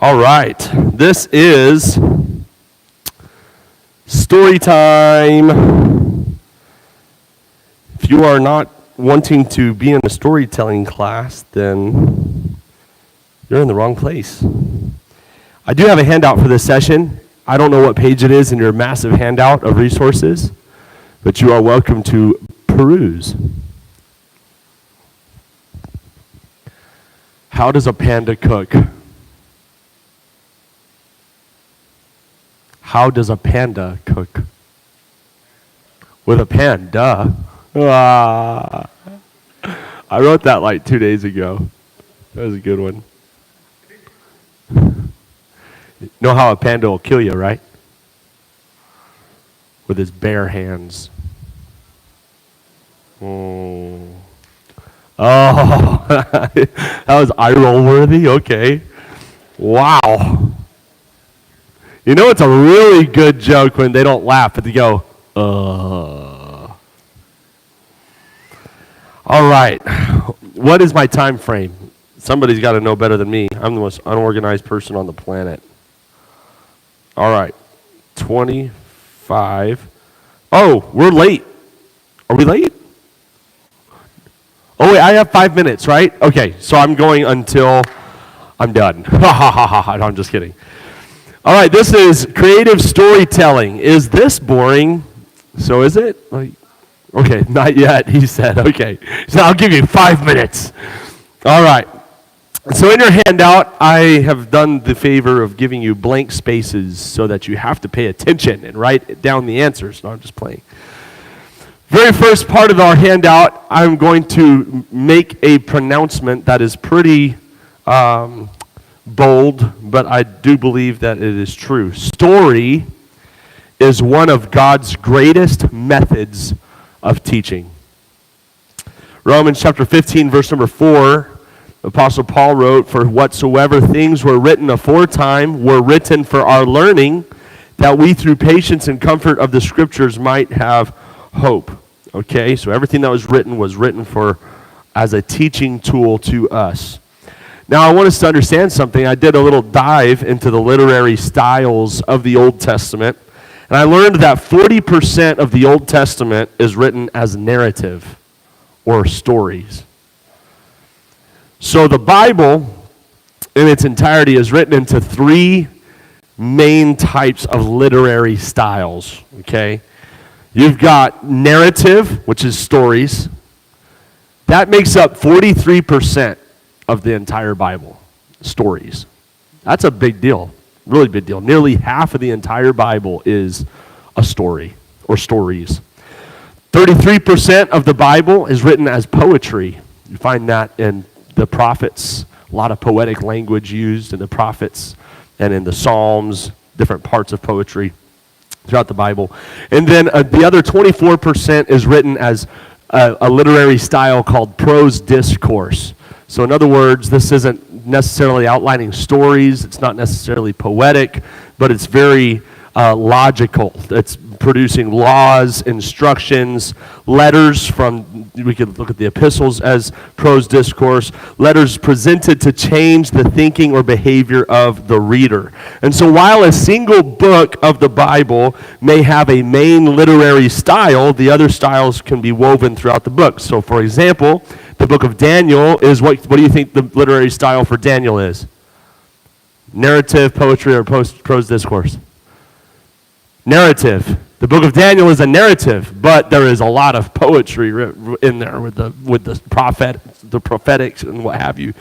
All right, this is story time. If you are not wanting to be in a storytelling class, then you're in the wrong place. I do have a handout for this session. I don't know what page it is in your massive handout of resources, but you are welcome to peruse. How does a panda cook? How does a panda cook? With a pan, duh. I wrote that like 2 days ago. That was a good one. Know how a panda will kill you, right? With his bare hands. Oh, that was eye roll worthy? Okay. Wow. You know it's a really good joke when they don't laugh, but they go, All right. What is my time frame? Somebody's got to know better than me. I'm the most unorganized person on the planet. All right. 25. Oh, we're late. Are we late? Oh, wait, I have 5 minutes, right? Okay, so I'm going until I'm done. Ha, ha, ha, ha, ha. No, I'm just kidding. All right, this is creative storytelling. Is this boring? So is it? Okay, not yet, he said. Okay, so I'll give you 5 minutes. All right. So in your handout, I have done the favor of giving you blank spaces so that you have to pay attention and write down the answers. No, I'm just playing. Very first part of our handout, I'm going to make a pronouncement that is pretty bold, but I do believe that it is true. Story is one of God's greatest methods of teaching. Romans chapter 15, verse number 4, Apostle Paul wrote, "For whatsoever things were written aforetime were written for our learning, that we through patience and comfort of the Scriptures might have hope." Okay, so everything that was written for as a teaching tool to us. Now, I want us to understand something. I did a little dive into the literary styles of the Old Testament, and I learned that 40% of the Old Testament is written as narrative or stories. So the Bible in its entirety is written into three main types of literary styles, okay? You've got narrative, which is stories. That makes up 43% of the entire Bible, stories. That's a big deal, really big deal. Nearly half of the entire Bible is a story or stories. 33% of the Bible is written as poetry. You find that in the prophets, a lot of poetic language used in the prophets and in the Psalms, different parts of poetry throughout the Bible. And then the other 24% is written as a literary style called prose discourse. So in other words, this isn't necessarily outlining stories, it's not necessarily poetic, but it's very logical. It's producing laws, instructions, letters from, we could look at the epistles as prose discourse, letters presented to change the thinking or behavior of the reader. And so while a single book of the Bible may have a main literary style, the other styles can be woven throughout the book. So for example, the book of Daniel is, what do you think the literary style for Daniel is? Narrative, poetry, or prose discourse? Narrative. The book of Daniel is a narrative, but there is a lot of poetry in there with the prophetics and what have you.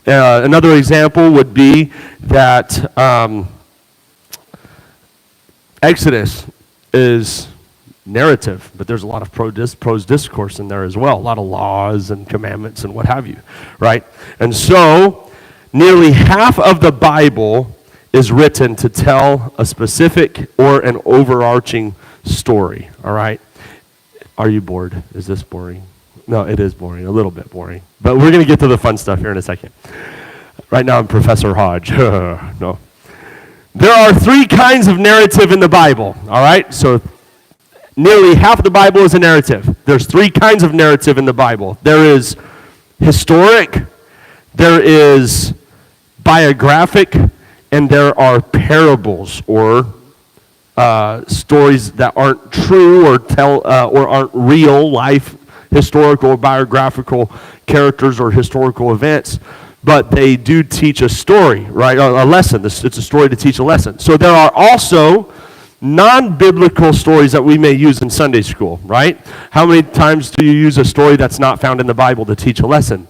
Another example would be that Exodus is narrative, but there's a lot of prose discourse in there as well, a lot of laws and commandments and what have you, right? And so nearly half of the Bible is written to tell a specific or an overarching story, all right? Are you bored? Is this boring? No, it is boring, a little bit boring. But we're going to get to the fun stuff here in a second. Right now I'm Professor Hodge. No. There are three kinds of narrative in the Bible, all right? So nearly half of the Bible is a narrative. There's three kinds of narrative in the Bible. There is historic, there is biographic, and there are parables or stories that aren't true or aren't real life, historical, biographical characters or historical events, but they do teach a story, right? A lesson. It's a story to teach a lesson. So there are also non-biblical stories that we may use in Sunday school, right? How many times do you use a story that's not found in the Bible to teach a lesson?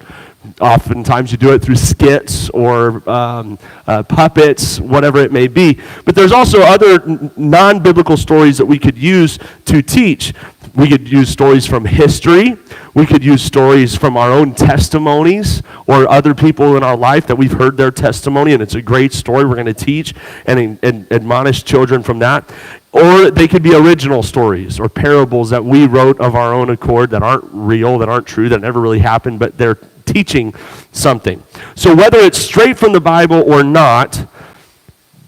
Oftentimes you do it through skits or puppets, whatever it may be. But there's also other non-biblical stories that we could use to teach. We could use stories from history. We could use stories from our own testimonies or other people in our life that we've heard their testimony, and it's a great story we're going to teach and admonish children from that. Or they could be original stories or parables that we wrote of our own accord that aren't real, that aren't true, that never really happened, but they're teaching something. So whether it's straight from the Bible or not,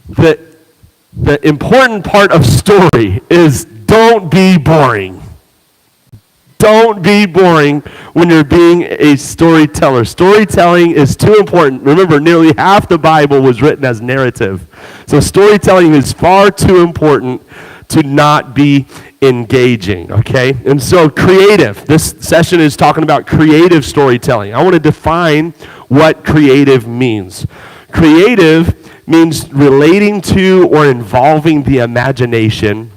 the important part of story is don't be boring. Don't be boring when you're being a storyteller. Storytelling is too important. Remember, nearly half the Bible was written as narrative. So storytelling is far too important to not be engaging, okay? And so creative. This session is talking about creative storytelling. I want to define what creative means. Creative means relating to or involving the imagination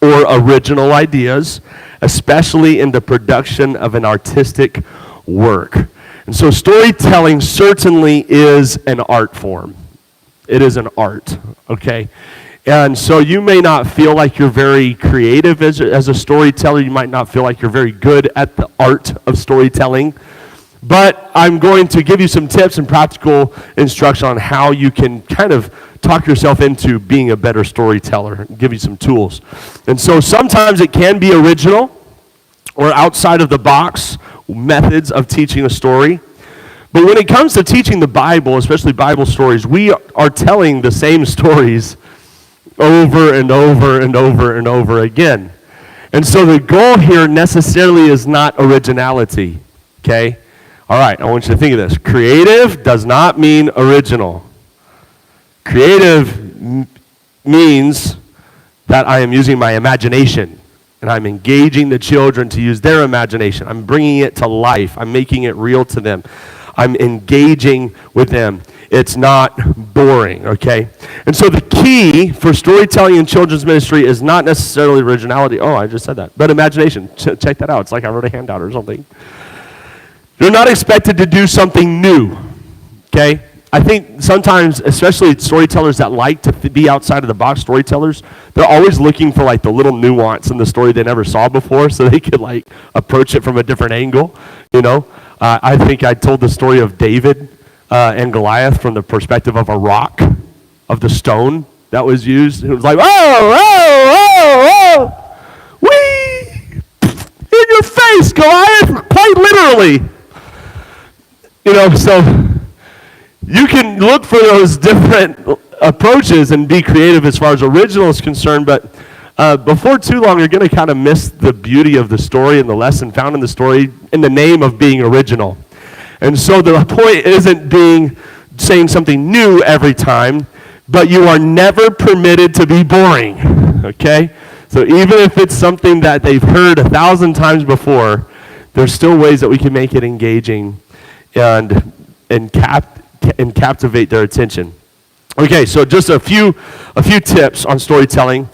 or original ideas, especially in the production of an artistic work. And so storytelling certainly is an art form. It is an art, okay? And so you may not feel like you're very creative as a storyteller. You might not feel like you're very good at the art of storytelling. But I'm going to give you some tips and practical instruction on how you can kind of talk yourself into being a better storyteller, give you some tools. And so sometimes it can be original or outside of the box methods of teaching a story. But when it comes to teaching the Bible, especially Bible stories, we are telling the same stories over and over and over and over again. And so the goal here necessarily is not originality, okay? All right, I want you to think of this. Creative does not mean original. Creative means that I am using my imagination and I'm engaging the children to use their imagination. I'm bringing it to life. I'm making it real to them. I'm engaging with them. It's not boring, okay? And so the key for storytelling in children's ministry is not necessarily originality. Oh, I just said that. But imagination. Check that out. It's like I wrote a handout or something. You're not expected to do something new, okay? I think sometimes, especially storytellers that like to be outside of the box storytellers, they're always looking for like the little nuance in the story they never saw before so they could like approach it from a different angle, you know? I think I told the story of David and Goliath from the perspective of a rock, of the stone that was used. It was like, whoa, whee, in your face, Goliath, quite literally. You know, so you can look for those different approaches and be creative as far as original is concerned, but before too long, you're going to kind of miss the beauty of the story and the lesson found in the story in the name of being original. And so the point isn't saying something new every time, but you are never permitted to be boring, okay? So even if it's something that they've heard 1,000 times before, there's still ways that we can make it engaging and captivate their attention. Okay, so just a few tips on storytelling.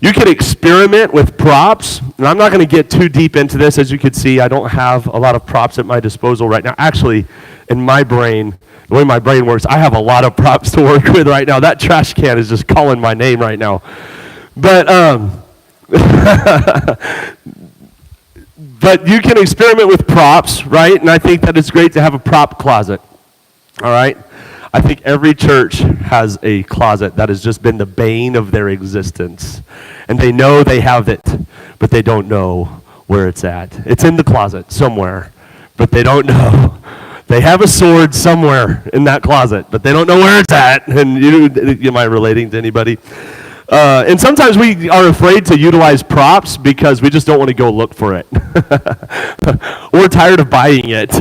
You can experiment with props, and I'm not going to get too deep into this. As you can see, I don't have a lot of props at my disposal right now. Actually, in my brain, the way my brain works, I have a lot of props to work with right now. That trash can is just calling my name right now. But but you can experiment with props, right? And I think that it's great to have a prop closet, all right? I think every church has a closet that has just been the bane of their existence. And they know they have it, but they don't know where it's at. It's in the closet somewhere, but they don't know. They have a sword somewhere in that closet, but they don't know where it's at. And am I relating to anybody? And sometimes we are afraid to utilize props because we just don't want to go look for it. We're tired of buying it.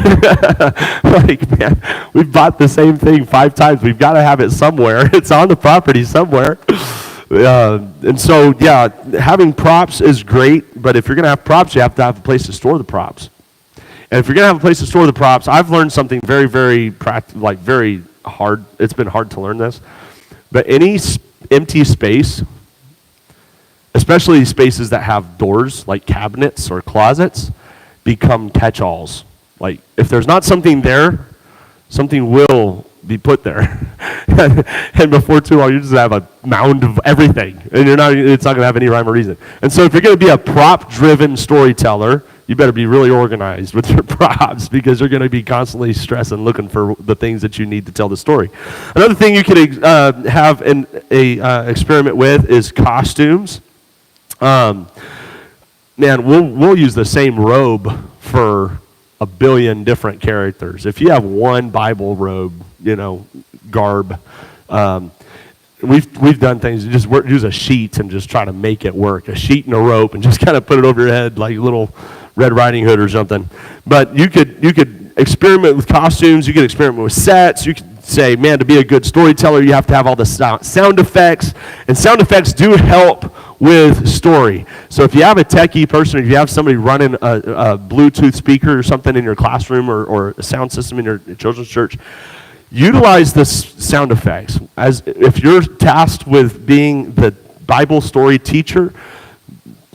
Like, man, we've bought the same thing 5 times. We've got to have it somewhere. It's on the property somewhere. And so, yeah, having props is great, but if you're going to have props, you have to have a place to store the props. And if you're going to have a place to store the props, I've learned something very, very practical, like very hard. It's been hard to learn this. But any empty space, especially spaces that have doors, like cabinets or closets, become catch-alls. Like, if there's not something there, something will be put there. And before too long, you just have a mound of everything. And it's not going to have any rhyme or reason. And so if you're going to be a prop-driven storyteller, you better be really organized with your props because you're going to be constantly stressing, looking for the things that you need to tell the story. Another thing you could have an experiment with is costumes. Man, we'll use the same robe for a billion different characters. If you have one Bible robe, garb, we've done things. You just use a sheet and just try to make it work. A sheet and a rope, and just kind of put it over your head like a little Red Riding Hood or something. But you could experiment with costumes. You could experiment with sets. You could say, man, to be a good storyteller, you have to have all the sound effects. And sound effects do help with story. So if you have a techie person, if you have somebody running a Bluetooth speaker or something in your classroom or a sound system in your children's church, utilize the sound effects. As if you're tasked with being the Bible story teacher,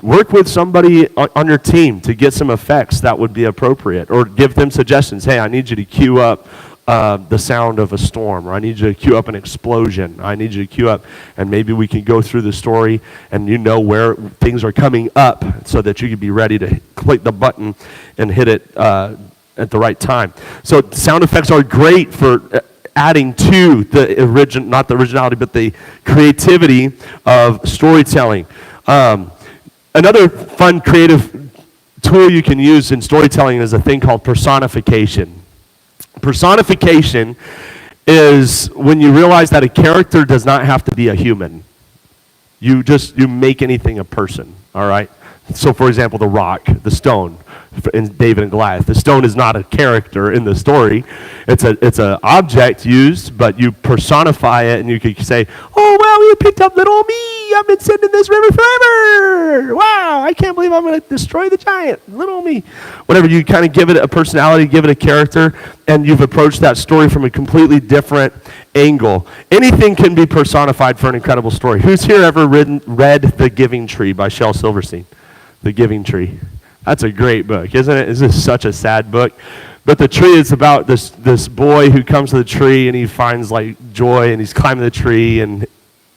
work with somebody on your team to get some effects that would be appropriate, or give them suggestions. Hey, I need you to cue up the sound of a storm, or I need you to cue up an explosion. I need you to cue up, and maybe we can go through the story and where things are coming up so that you can be ready to click the button and hit it at the right time. So sound effects are great for adding to the not the originality, but the creativity of storytelling. Another fun creative tool you can use in storytelling is a thing called personification. Personification is when you realize that a character does not have to be a human. You make anything a person, all right? So, for example, the rock, the stone, in David and Goliath. The stone is not a character in the story. It's an object used, but you personify it, and you could say, oh, well, you picked up little me. I've been sitting in this river forever. Wow, I can't believe I'm going to destroy the giant. Little me. Whatever, you kind of give it a personality, give it a character, and you've approached that story from a completely different angle. Anything can be personified for an incredible story. Who's here ever read The Giving Tree by Shel Silverstein? The Giving Tree. That's a great book, isn't it? This is such a sad book. But the tree is about this boy who comes to the tree and he finds like joy, and he's climbing the tree and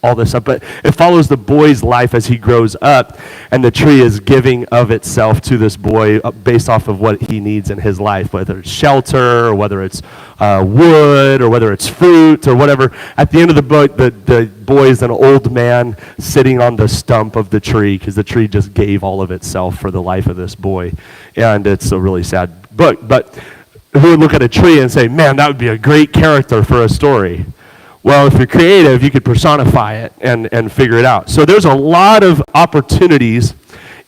all this stuff. But it follows the boy's life as he grows up, and the tree is giving of itself to this boy based off of what he needs in his life, whether it's shelter or whether it's wood or whether it's fruit or whatever. At the end of the book, the boy is an old man sitting on the stump of the tree because the tree just gave all of itself for the life of this boy. And it's a really sad book. But who would look at a tree and say, man, that would be a great character for a story? Well, if you're creative, you could personify it and figure it out. So there's a lot of opportunities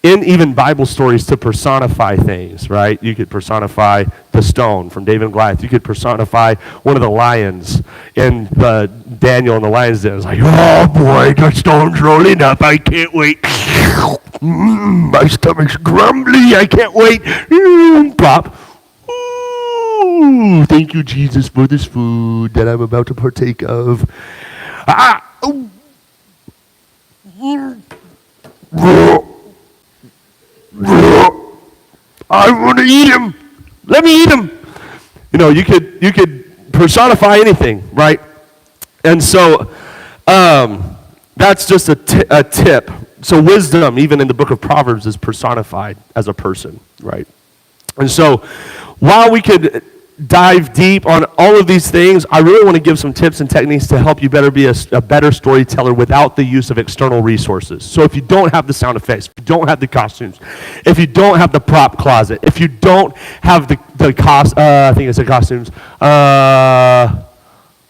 in even Bible stories to personify things, right? You could personify the stone from David and Goliath. You could personify one of the lions in Daniel and the lion's den. It's like, oh boy, the stone's rolling up. I can't wait. My stomach's grumbly. I can't wait. Pop. Ooh, thank you, Jesus, for this food that I'm about to partake of. I want to eat him. Let me eat him. You could personify anything, right? And so that's just a tip. So wisdom, even in the book of Proverbs, is personified as a person, right? And so while we could dive deep on all of these things, I really want to give some tips and techniques to help you better be a better storyteller without the use of external resources. So if you don't have the sound effects, if you don't have the costumes, if you don't have the prop closet, if you don't have I think it's the costumes,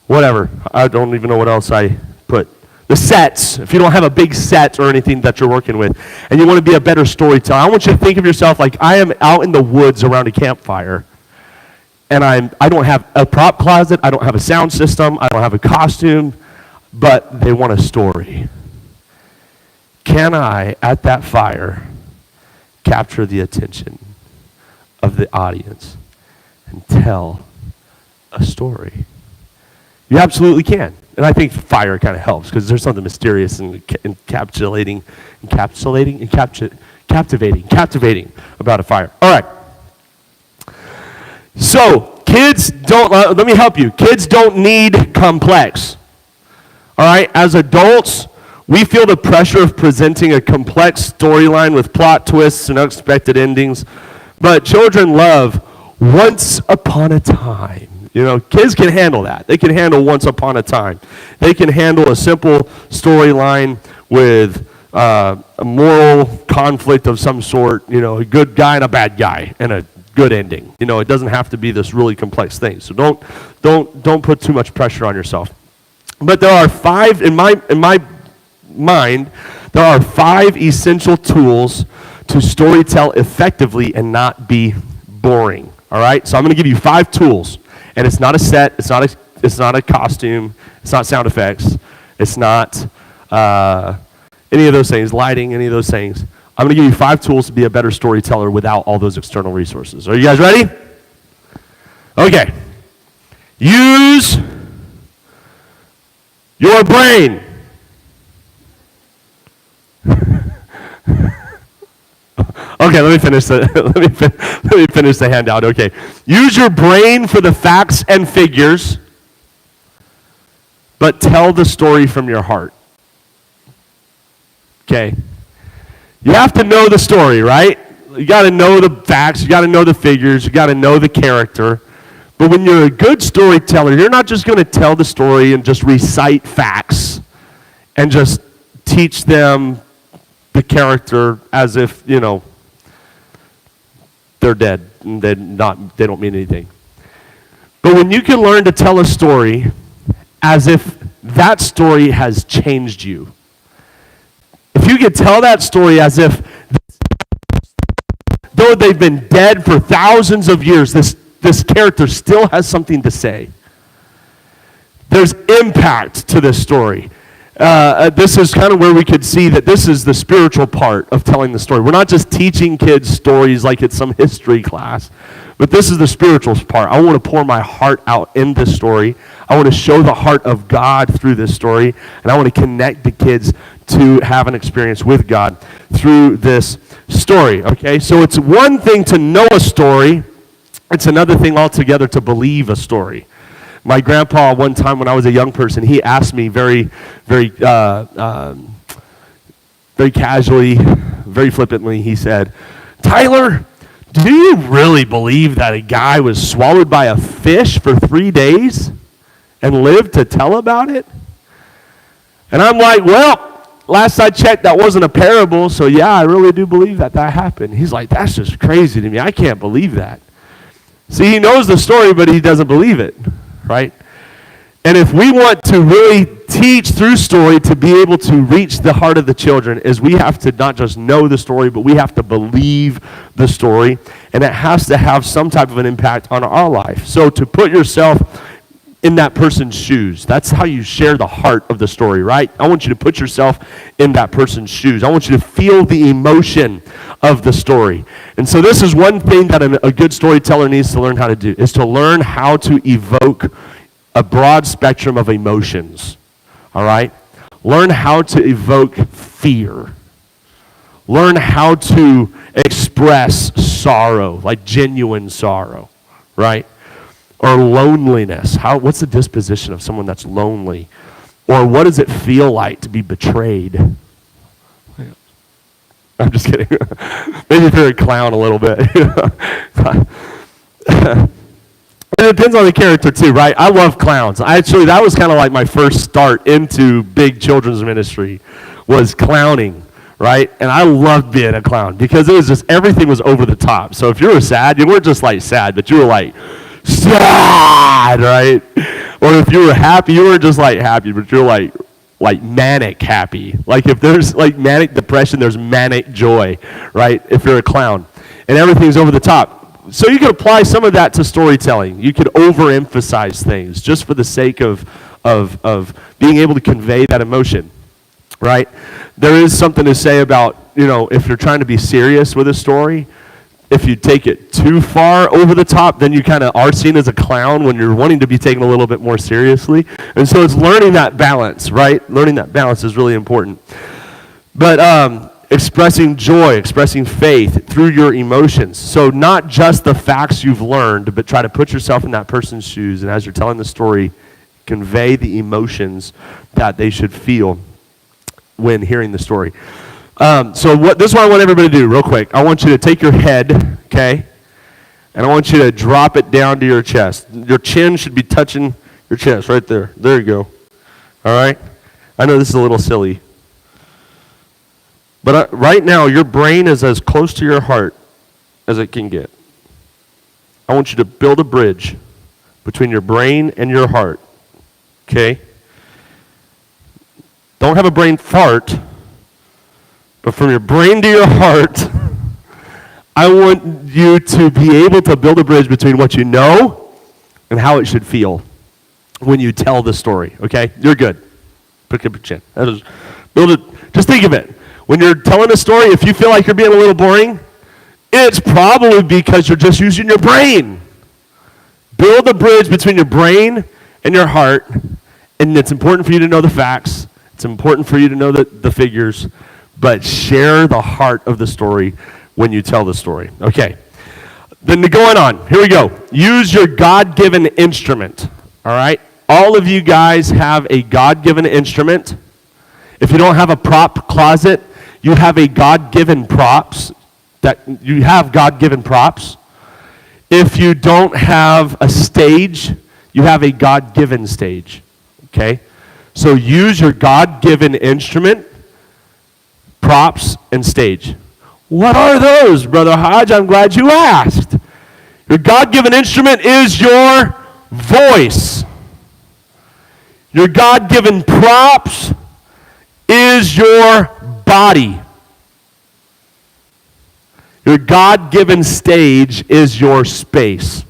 whatever. I don't even know what else I put. the sets, if you don't have a big set or anything that you're working with, and you want to be a better storyteller, I want you to think of yourself like I am out in the woods around a campfire, and I don't have a prop closet, I don't have a sound system, I don't have a costume, but they want a story. Can I, at that fire, capture the attention of the audience and tell a story? You absolutely can. And I think fire kind of helps because there's something mysterious and captivating about a fire. All right. So, kids don't, let me help you. Kids don't need complex. All right? As adults, we feel the pressure of presenting a complex storyline with plot twists and unexpected endings. But children love once upon a time. You know, kids can handle that. They can handle once upon a time. They can handle a simple storyline with a moral conflict of some sort, you know, a good guy and a bad guy and a good ending. You know, it doesn't have to be this really complex thing. So don't put too much pressure on yourself. But there are five, in my mind, there are 5 essential tools to storytell effectively and not be boring. All right? So I'm going to give you 5 tools. And it's not a set, it's not a costume, it's not sound effects, it's not any of those things, lighting, any of those things. I'm going to give you 5 tools to be a better storyteller without all those external resources. Are you guys ready? Okay. Use your brain. Okay, let me finish the handout. Okay. Use your brain for the facts and figures, but tell the story from your heart. Okay. You have to know the story, right? You got to know the facts, you got to know the figures, you got to know the character. But when you're a good storyteller, you're not just going to tell the story and just recite facts and just teach them the character as if, you know, they're dead and they don't mean anything. But when you can learn to tell a story as if that story has changed you, if you can tell that story as if, though they've been dead for thousands of years, this character still has something to say. There's impact to this story. This is kind of where we could see that this is the spiritual part of telling the story. We're not just teaching kids stories like it's some history class, but this is the spiritual part. I want to pour my heart out in this story. I want to show the heart of God through this story, and I want to connect the kids to have an experience with God through this story, okay? So it's one thing to know a story. It's another thing altogether to believe a story. My grandpa, one time when I was a young person, he asked me very casually, very flippantly, he said, "Tyler, do you really believe that a guy was swallowed by a fish for 3 days and lived to tell about it?" And I'm like, "Well, last I checked, that wasn't a parable, so yeah, I really do believe that happened." He's like, "That's just crazy to me. I can't believe that." See, he knows the story, but he doesn't believe it. Right? And if we want to really teach through story to be able to reach the heart of the children, is we have to not just know the story, but we have to believe the story, and it has to have some type of an impact on our life. So to put yourself in that person's shoes, that's how you share the heart of the story, right? I want you to put yourself in that person's shoes. I want you to feel the emotion of the story. And so this is one thing that a good storyteller needs to learn how to do, is to learn how to evoke a broad spectrum of emotions, all right? Learn how to evoke fear. Learn how to express sorrow, like genuine sorrow, right? Or loneliness. What's the disposition of someone that's lonely? Or what does it feel like to be betrayed? I'm just kidding. Maybe if you're a clown a little bit. It depends on the character too, right? I love clowns. Actually, that was kind of like my first start into big children's ministry, was clowning, right? And I loved being a clown because it was just, everything was over the top. So if you were sad, you weren't just like sad, but you were like, sad, right? Or if you were happy, you weren't just like happy, but you're like like manic happy. Like if there's like manic depression, there's manic joy, right? If you're a clown. And everything's over the top. So you could apply some of that to storytelling. You could overemphasize things just for the sake of being able to convey that emotion, right? There is something to say about, if you're trying to be serious with a story, if you take it too far over the top, then you kind of are seen as a clown when you're wanting to be taken a little bit more seriously. And so it's learning that balance, right? Learning that balance is really important. But expressing joy, expressing faith through your emotions. So not just the facts you've learned, but try to put yourself in that person's shoes. And as you're telling the story, convey the emotions that they should feel when hearing the story. So this is what I want everybody to do real quick. I want you to take your head, okay, and I want you to drop it down to your chest. Your chin should be touching your chest right there. There you go. All right? I know this is a little silly. But right now, your brain is as close to your heart as it can get. I want you to build a bridge between your brain and your heart, okay? Don't have a brain fart. But from your brain to your heart, I want you to be able to build a bridge between what you know and how it should feel when you tell the story, okay? You're good. Pick up your chin. Build it. Just think of it. When you're telling a story, if you feel like you're being a little boring, it's probably because you're just using your brain. Build a bridge between your brain and your heart, and it's important for you to know the facts. It's important for you to know the figures. But share the heart of the story when you tell the story. Okay. Then going on. Here we go. Use your God-given instrument. All right? All of you guys have a God-given instrument. If you don't have a prop closet, you have a God-given props. You have God-given props. If you don't have a stage, you have a God-given stage. Okay? So use your God-given instrument, props, and stage. What are those, Brother Hodge? I'm glad you asked. Your God-given instrument is your voice. Your God-given props is your body. Your God-given stage is your space.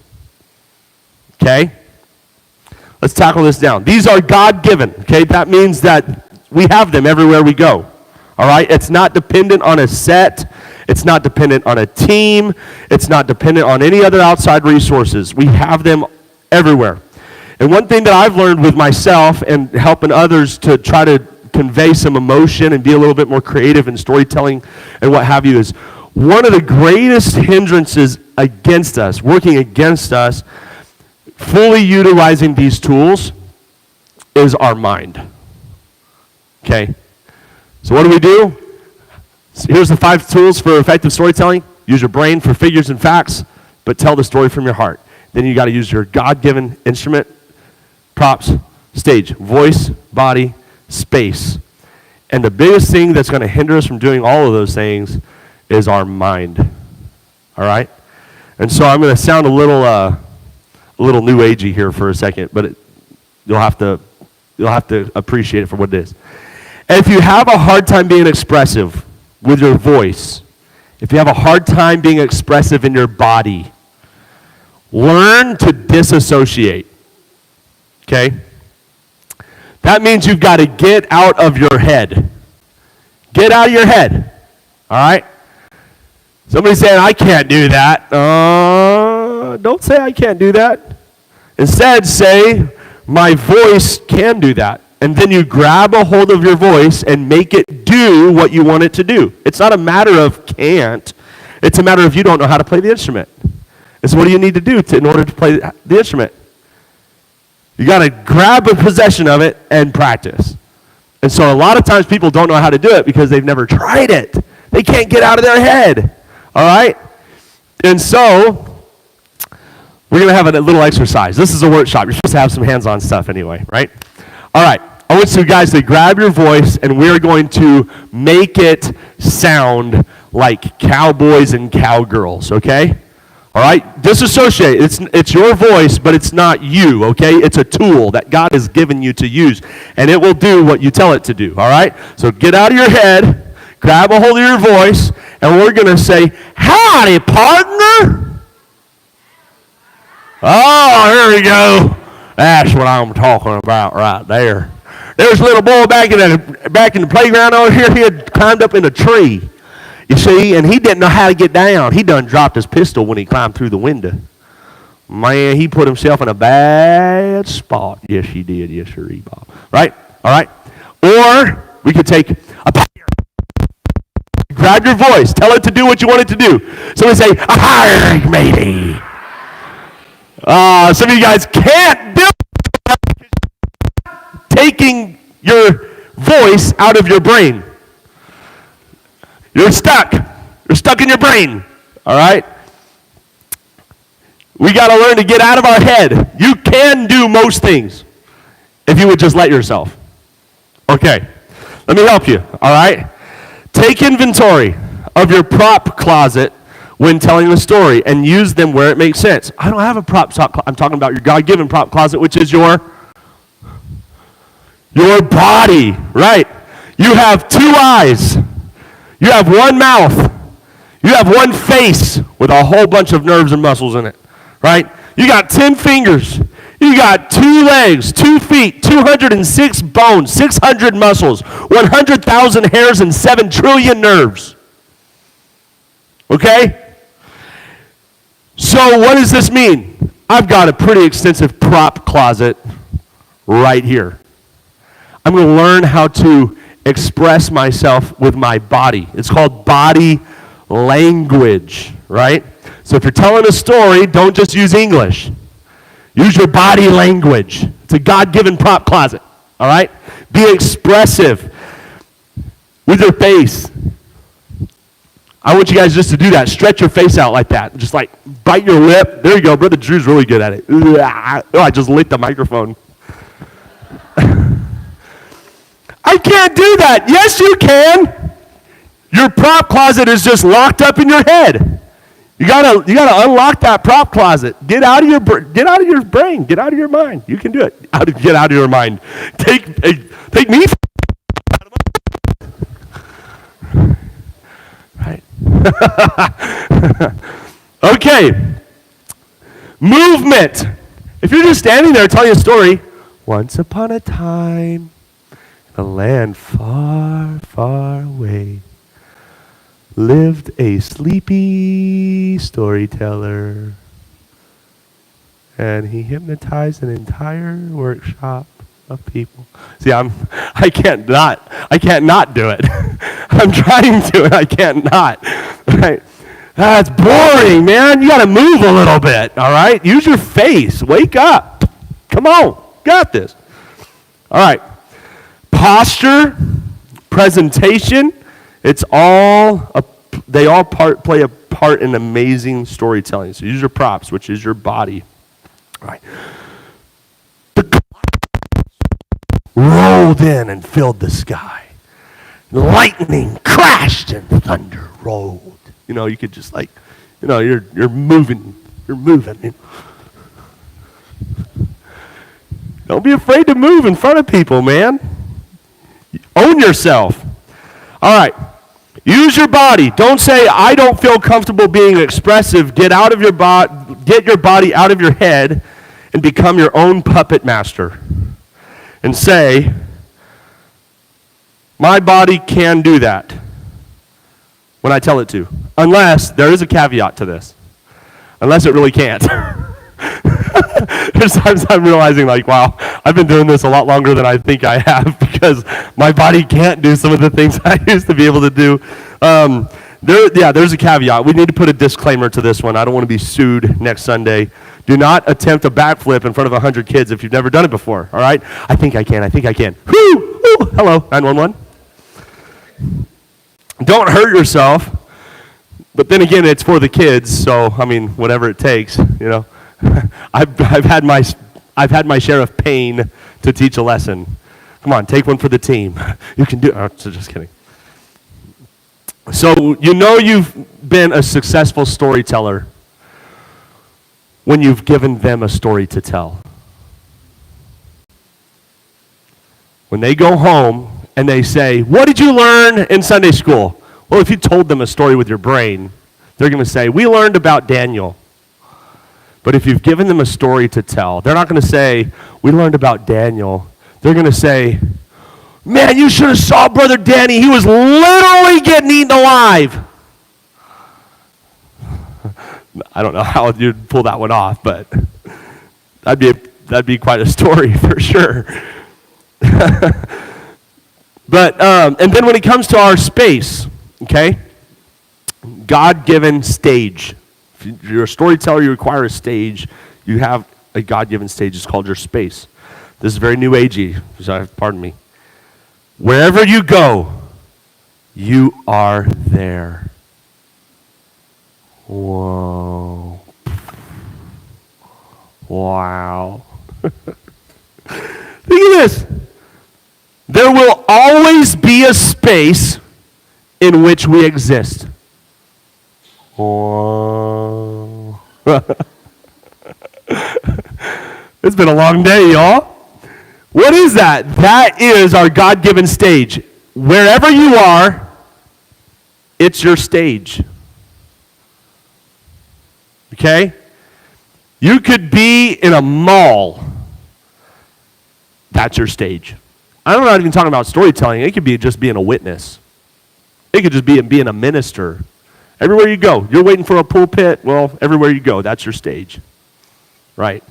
Okay? Let's tackle this down. These are God-given. Okay? That means that we have them everywhere we go. All right? It's not dependent on a set. It's not dependent on a team. It's not dependent on any other outside resources. We have them everywhere. And one thing that I've learned with myself and helping others to try to convey some emotion and be a little bit more creative in storytelling and what have you is one of the greatest hindrances against us, working against us, fully utilizing these tools is our mind. Okay? So what do? Here's the 5 tools for effective storytelling. Use your brain for figures and facts, but tell the story from your heart. Then you got to use your God-given instrument, props, stage, voice, body, space. And the biggest thing that's going to hinder us from doing all of those things is our mind. All right? And so I'm going to sound a little new agey here for a second, but you'll have to appreciate it for what it is. If you have a hard time being expressive with your voice, if you have a hard time being expressive in your body, learn to disassociate. Okay? That means you've got to get out of your head. Get out of your head. All right? Somebody's saying, I can't do that. Don't say I can't do that. Instead, say, my voice can do that. And then you grab a hold of your voice and make it do what you want it to do. It's not a matter of can't. It's a matter of you don't know how to play the instrument. And so what do you need to do in order to play the instrument? You got to grab a possession of it and practice. And so a lot of times people don't know how to do it because they've never tried it. They can't get out of their head. All right? And so we're going to have a little exercise. This is a workshop. You're supposed to have some hands-on stuff anyway, right? All right. I want you guys to grab your voice, and we're going to make it sound like cowboys and cowgirls, okay? All right? Disassociate. It's your voice, but it's not you, okay? It's a tool that God has given you to use, and it will do what you tell it to do, all right? So get out of your head, grab a hold of your voice, and we're going to say, howdy, partner. Oh, here we go. That's what I'm talking about right there. There's a little boy back in the playground over here. He had climbed up in a tree, you see, and he didn't know how to get down. He done dropped his pistol when he climbed through the window. Man, he put himself in a bad spot. Yes, he did. Yes, sir, Bob. Right? All right? Or we could take a grab your voice. Tell it to do what you want it to do. So we say, hi, matey. Some of you guys can't do it. Taking your voice out of your brain. You're stuck. You're stuck in your brain. All right? We got to learn to get out of our head. You can do most things if you would just let yourself. Okay. Let me help you. All right? Take inventory of your prop closet when telling the story and use them where it makes sense. I don't have a prop closet. I'm talking about your God-given prop closet, which is your body, right? You have 2 eyes. You have 1 mouth. You have 1 face with a whole bunch of nerves and muscles in it, right? You got 10 fingers. You got 2 legs, 2 feet, 206 bones, 600 muscles, 100,000 hairs, and 7 trillion nerves. Okay? So what does this mean? I've got a pretty extensive prop closet right here. I'm going to learn how to express myself with my body. It's called body language, right? So if you're telling a story, don't just use English. Use your body language. It's a God-given prop closet, all right? Be expressive with your face. I want you guys just to do that. Stretch your face out like that. Just like bite your lip. There you go. Brother Drew's really good at it. Oh, I just licked the microphone. I can't do that. Yes, you can. Your prop closet is just locked up in your head. You gotta unlock that prop closet. Get out of your brain. Get out of your mind. You can do it. Get out of your mind. Take me. Right. Okay. Movement. If you're just standing there telling a story, once upon a time, in a land far, far away, lived a sleepy storyteller, and he hypnotized an entire workshop of people. See, I can't not do it. I'm trying to, and I can't not. Right? That's boring, man. You got to move a little bit, all right? Use your face. Wake up. Come on. Got this. All right. Posture, presentation, they all play a part in amazing storytelling. So use your props, which is your body. All right. The clouds rolled in and filled the sky. Lightning crashed and thunder rolled. You know, you could just you're moving. You're moving. Don't be afraid to move in front of people, man. Own yourself. All right. Use your body. Don't say, I don't feel comfortable being expressive. Get your body out of your head and become your own puppet master. And say, my body can do that when I tell it to. Unless, there is a caveat to this. Unless it really can't. There's times I'm realizing, like, wow, I've been doing this a lot longer than I think I have because my body can't do some of the things I used to be able to do. There's a caveat. We need to put a disclaimer to this one. I don't want to be sued next Sunday. Do not attempt a backflip in front of 100 kids if you've never done it before, all right? I think I can. Whoo! Woo! Hello, 911. Don't hurt yourself. But then again, it's for the kids, so, I mean, whatever it takes, you know. I've had my share of pain to teach a lesson. Come on, take one for the team. You can do it. Oh, just kidding. So you know you've been a successful storyteller when you've given them a story to tell. When they go home and they say, what did you learn in Sunday school? Well, if you told them a story with your brain, they're going to say, we learned about Daniel. But if you've given them a story to tell, they're not going to say, we learned about Daniel. They're going to say, man, you should have saw Brother Danny. He was literally getting eaten alive. I don't know how you'd pull that one off, but that'd be quite a story for sure. But and then when it comes to our space, okay, God-given stage. If you're a storyteller, you require a stage. You have a God-given stage. It's called your space. This is very new agey, so pardon me. Wherever you go, you are there. Whoa. Wow. Think of this. There will always be a space in which we exist. Whoa. It's been a long day, y'all. What is that? That is our God-given stage. Wherever you are, it's your stage. Okay? You could be in a mall. That's your stage. I'm not even talking about storytelling. It could be just being a witness. It could just be being a minister. Everywhere you go, you're waiting for a pulpit. Well, everywhere you go, that's your stage. Right?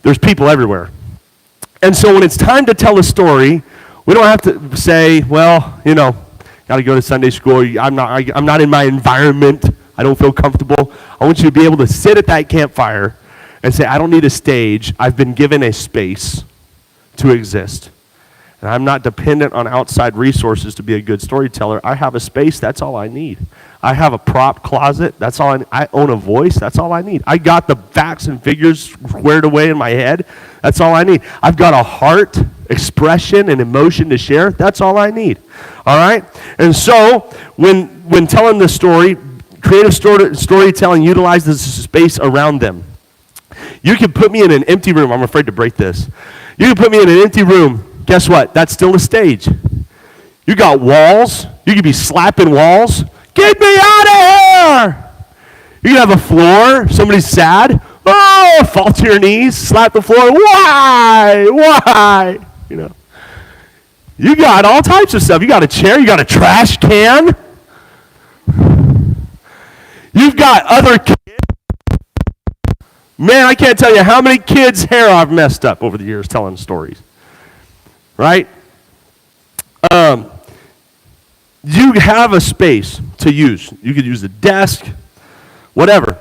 There's people everywhere. And so when it's time to tell a story, we don't have to say, well, got to go to Sunday school. I'm not in my environment. I don't feel comfortable. I want you to be able to sit at that campfire and say, I don't need a stage. I've been given a space to exist. And I'm not dependent on outside resources to be a good storyteller. I have a space. That's all I need. I have a prop closet. That's all I need. I own a voice. That's all I need. I got the facts and figures squared away in my head. That's all I need. I've got a heart, expression, and emotion to share. That's all I need. All right? And so when telling the story, creative storytelling utilizes the space around them. You can put me in an empty room. I'm afraid to break this. You can put me in an empty room. Guess what? That's still a stage. You got walls. You could be slapping walls. Get me out of here! You can have a floor. Somebody's sad. Oh, fall to your knees. Slap the floor. Why? Why? You got all types of stuff. You got a chair. You got a trash can. You've got other kids. Man, I can't tell you how many kids' hair I've messed up over the years telling stories. Right? You have a space to use. You could use a desk, whatever.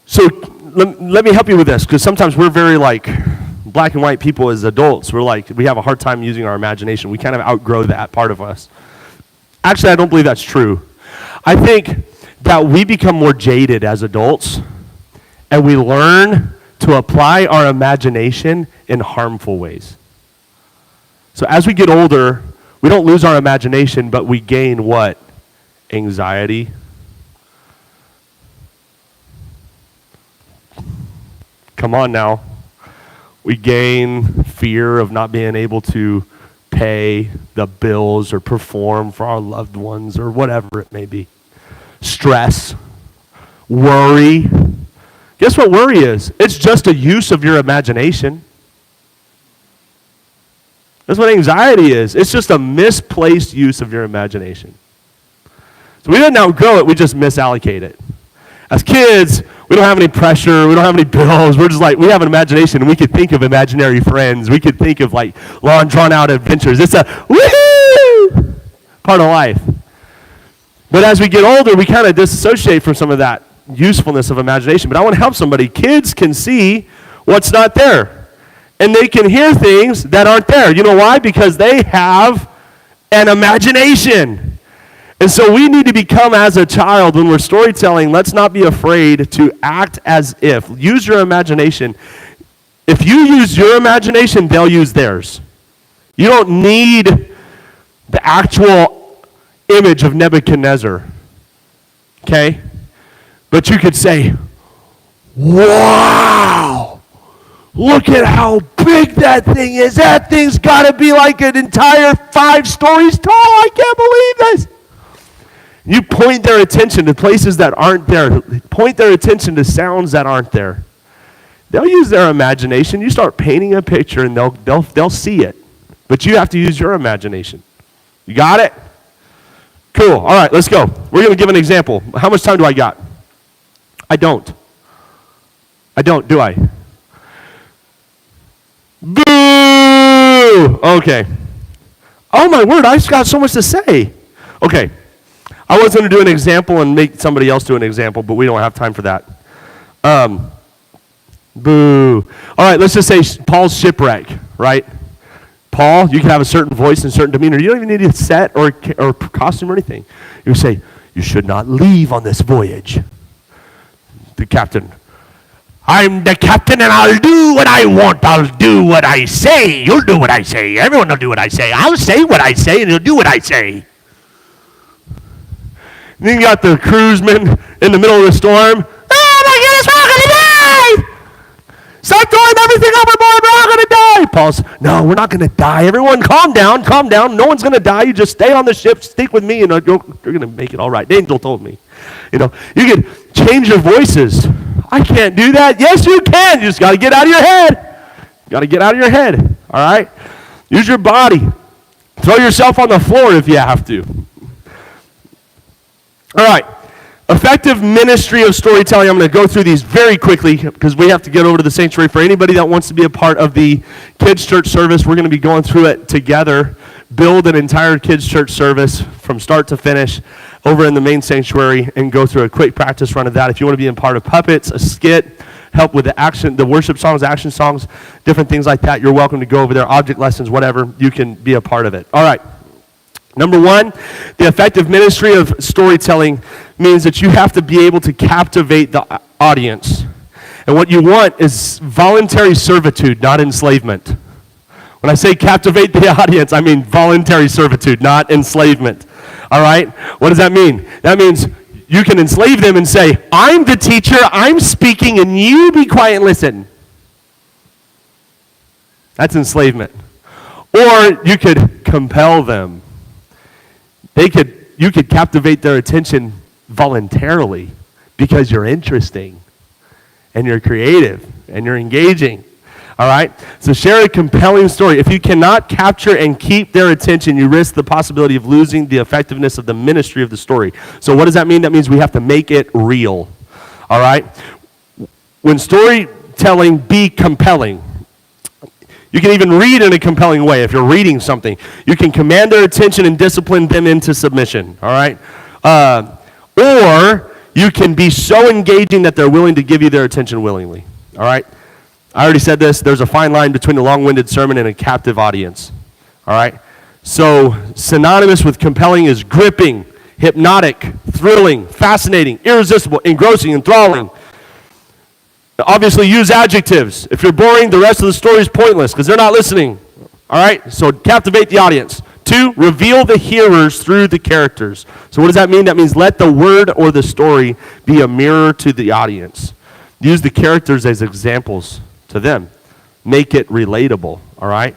So let me help you with this, because sometimes we're very black and white people as adults. We have a hard time using our imagination. We kind of outgrow that part of us. Actually, I don't believe that's true. I think that we become more jaded as adults, and we learn to apply our imagination in harmful ways. So as we get older, we don't lose our imagination, but we gain what? Anxiety. Come on now. We gain fear of not being able to pay the bills or perform for our loved ones or whatever it may be. Stress. Worry. Guess what worry is? It's just a use of your imagination. That's what anxiety is. It's just a misplaced use of your imagination. So we didn't outgrow it, we just misallocate it. As kids, we don't have any pressure, we don't have any bills. We're just we have an imagination, and we could think of imaginary friends. We could think of long, drawn-out adventures. It's a woo part of life. But as we get older, we kind of disassociate from some of that usefulness of imagination. But I want to help somebody. Kids can see what's not there. And they can hear things that aren't there. You know why? Because they have an imagination. And so we need to become, as a child, when we're storytelling, let's not be afraid to act as if. Use your imagination. If you use your imagination, they'll use theirs. You don't need the actual image of Nebuchadnezzar. Okay? But you could say, wow, look at how big that thing is. That thing's got to be like an entire 5 stories tall. I can't believe this. You point their attention to places that aren't there. Point their attention to sounds that aren't there. They'll use their imagination. You start painting a picture and they'll see it. But you have to use your imagination. You got it? Cool. All right, let's go. We're going to give an example. How much time do I got? I don't, do I? Boo! Okay. Oh my word, I just got so much to say. Okay. I was going to do an example and make somebody else do an example, but we don't have time for that. Boo. All right, let's just say Paul's shipwreck, right? Paul, you can have a certain voice and certain demeanor. You don't even need a set or costume or anything. You say, you should not leave on this voyage. The captain, I'm the captain and I'll do what I want. I'll do what I say. You'll do what I say. Everyone will do what I say. I'll say what I say and you'll do what I say. And then you got the crewsman in the middle of the storm. Oh my goodness, we're all going to die! Start throwing everything overboard, we're all going to die! Paul's, no, we're not going to die. Everyone calm down, calm down. No one's going to die. You just stay on the ship, stick with me, and you're going to make it all right. The angel told me. You know, you can change your voices. I can't do that. Yes, you can. You just got to get out of your head. You got to get out of your head, all right? Use your body. Throw yourself on the floor if you have to. All right, effective ministry of storytelling. I'm going to go through these very quickly because we have to get over to the sanctuary. For anybody that wants to be a part of the kids' church service, we're going to be going through it together. Build an entire kids' church service from start to finish over in the main sanctuary and go through a quick practice run of that. If you want to be a part of puppets, a skit, help with the worship songs, action songs, different things like that, you're welcome to go over there. Object lessons, whatever, you can be a part of it. All right. Number one, the effective ministry of storytelling means that you have to be able to captivate the audience. And what you want is voluntary servitude, not enslavement. When I say captivate the audience, I mean voluntary servitude, not enslavement. All right? What does that mean? That means you can enslave them and say, I'm the teacher, I'm speaking, and you be quiet and listen. That's enslavement. Or you could compel them. You could captivate their attention voluntarily because you're interesting and you're creative and you're engaging. All right? So share a compelling story. If you cannot capture and keep their attention, you risk the possibility of losing the effectiveness of the ministry of the story. So what does that mean? That means we have to make it real. All right? When storytelling, be compelling. You can even read in a compelling way if you're reading something. You can command their attention and discipline them into submission, all right? Or you can be so engaging that they're willing to give you their attention willingly, all right? I already said this. There's a fine line between a long-winded sermon and a captive audience, all right? So synonymous with compelling is gripping, hypnotic, thrilling, fascinating, irresistible, engrossing, enthralling. Obviously, use adjectives. If you're boring, the rest of the story is pointless because they're not listening. All right? So captivate the audience. 2, reveal the hearers through the characters. So what does that mean? That means let the word or the story be a mirror to the audience. Use the characters as examples to them. Make it relatable. All right?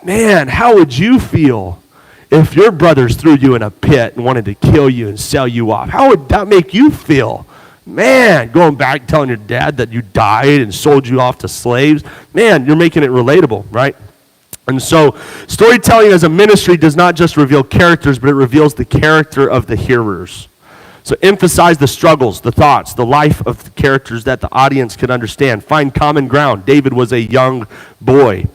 Man, how would you feel if your brothers threw you in a pit and wanted to kill you and sell you off? How would that make you feel? Man, going back telling your dad that you died and sold you off to slaves. Man, you're making it relatable, right? And so storytelling as a ministry does not just reveal characters, but it reveals the character of the hearers. So emphasize the struggles, the thoughts, the life of the characters that the audience can understand. Find common ground. David was a young boy.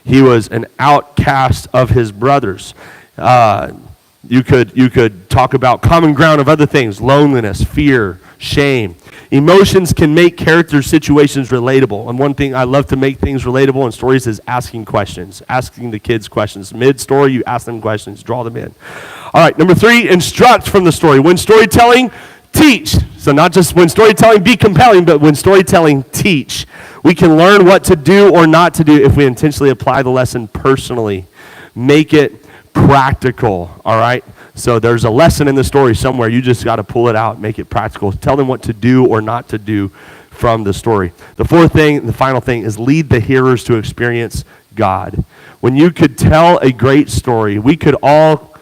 He was an outcast of his brothers. You could talk about common ground of other things, loneliness, fear, shame. Emotions can make character situations relatable. And one thing I love to make things relatable in stories is asking questions, asking the kids questions. Mid-story, you ask them questions, draw them in. All right, number 3, instruct from the story. When storytelling, teach. So not just when storytelling, be compelling, but when storytelling, teach. We can learn what to do or not to do if we intentionally apply the lesson personally. Make it practical, all right? So there's a lesson in the story somewhere. You just got to pull it out, make it practical. Tell them what to do or not to do from the story. The fourth thing, the final thing, is lead the hearers to experience God. When you could tell a great story, we could all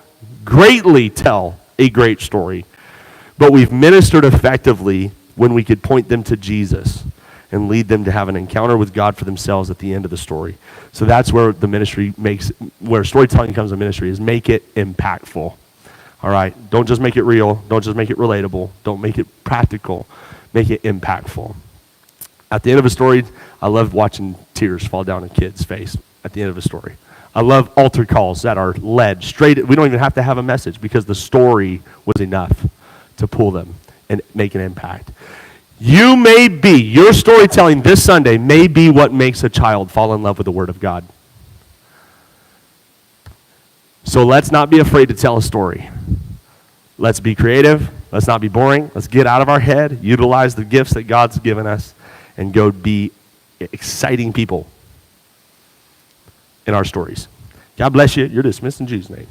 greatly tell a great story, but we've ministered effectively when we could point them to Jesus and lead them to have an encounter with God for themselves at the end of the story. So that's where the ministry where storytelling becomes a ministry, is make it impactful. All right, don't just make it real, don't just make it relatable, don't make it practical, make it impactful. At the end of a story, I love watching tears fall down a kid's face at the end of a story. I love altar calls that are led straight. We don't even have to have a message because the story was enough to pull them and make an impact. Your storytelling this Sunday may be what makes a child fall in love with the Word of God. So let's not be afraid to tell a story. Let's be creative. Let's not be boring. Let's get out of our head, utilize the gifts that God's given us, and go be exciting people in our stories. God bless you. You're dismissed in Jesus' name.